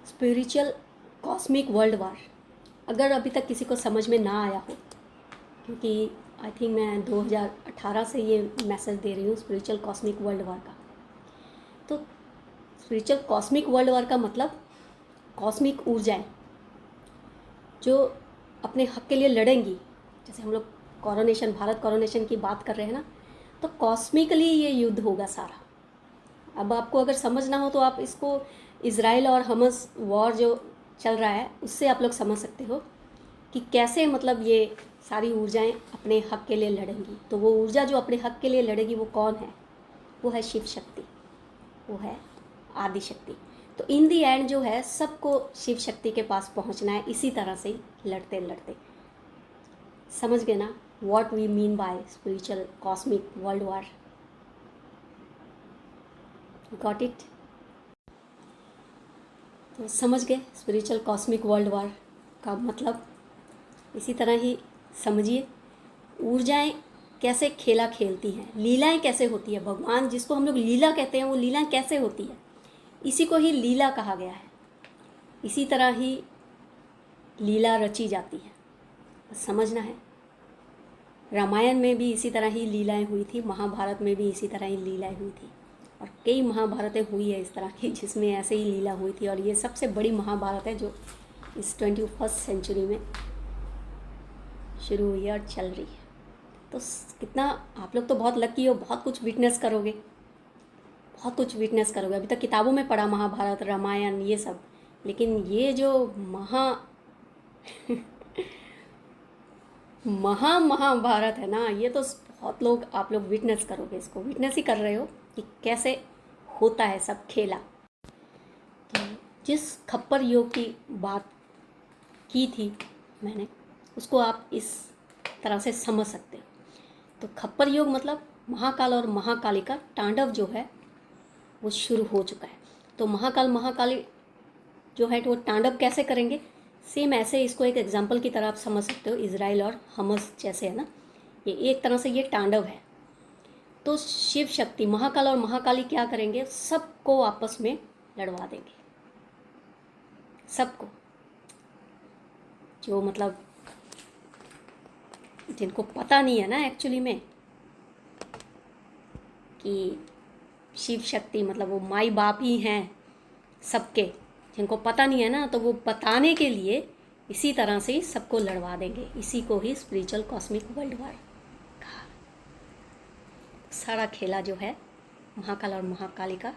Spiritual cosmic world वार, अगर अभी तक किसी को समझ में ना आया हो, क्योंकि आई थिंक मैं 2018 से ये मैसेज दे रही हूँ स्पिरिचुअल कॉस्मिक वर्ल्ड वार का। तो स्पिरिचुअल कॉस्मिक वर्ल्ड वार का मतलब कॉस्मिक ऊर्जाएं जो अपने हक के लिए लड़ेंगी। जैसे हम लोग कॉरोनेशन, भारत कॉरोनेशन की बात कर रहे हैं ना, तो कॉस्मिकली ये युद्ध होगा सारा। अब आपको अगर समझना हो तो आप इसको इज़राइल और हमास वॉर जो चल रहा है उससे आप लोग समझ सकते हो कि कैसे मतलब ये सारी ऊर्जाएं अपने हक के लिए लड़ेंगी। तो वो ऊर्जा जो अपने हक के लिए लड़ेगी वो कौन है? वो है शिव शक्ति, वो है आदि शक्ति। तो इन दी एंड जो है सबको शिव शक्ति के पास पहुंचना है, इसी तरह से लड़ते लड़ते। समझ गए ना what we mean by spiritual cosmic world war? Got it? तो समझ गए स्पिरिचुअल कॉस्मिक वर्ल्ड वार का मतलब। इसी तरह ही समझिए ऊर्जाएं कैसे खेला खेलती हैं, लीलाएं कैसे होती है। भगवान जिसको हम लोग लीला कहते हैं वो लीलाएं कैसे होती है, इसी को ही लीला कहा गया है। इसी तरह ही लीला रची जाती है, बस समझना है। रामायण में भी इसी तरह ही लीलाएं हुई थी, महाभारत में भी इसी तरह ही लीलाएं हुई थी, और कई महाभारतें हुई है इस तरह की जिसमें ऐसे ही लीला हुई थी। और ये सबसे बड़ी महाभारत है जो इस 21st सेंचुरी में शुरू हुई है और चल रही है। तो कितना आप लोग तो बहुत लकी हो, बहुत कुछ विटनेस करोगे, बहुत कुछ विटनेस करोगे। अभी तक किताबों में पढ़ा महाभारत, रामायण, ये सब, लेकिन ये जो महाभारत है ना, ये तो बहुत लोग आप लोग विटनेस करोगे, इसको विटनेस ही कर रहे हो कि कैसे होता है सब खेला। तो जिस खप्पर योग की बात की थी मैंने, उसको आप इस तरह से समझ सकते हो। तो खप्पर योग मतलब महाकाल और महाकाली का तांडव जो है वो शुरू हो चुका है। तो महाकाल महाकाली जो है तो वो तांडव कैसे करेंगे, सेम ऐसे इसको एक एग्जाम्पल की तरह आप समझ सकते हो। इज़राइल और हमास जैसे है ना, ये एक तरह से ये तांडव है। तो शिव शक्ति महाकाल और महाकाली क्या करेंगे, सबको आपस में लड़वा देंगे, सबको। जो मतलब जिनको पता नहीं है ना एक्चुअली में कि शिव शक्ति मतलब वो माई बाप ही हैं सबके, जिनको पता नहीं है ना, तो वो बताने के लिए इसी तरह से ही सबको लड़वा देंगे। इसी को ही स्पिरिचुअल कॉस्मिक वर्ल्ड वार कहा। सारा खेला जो है महाकाल और महाकाली का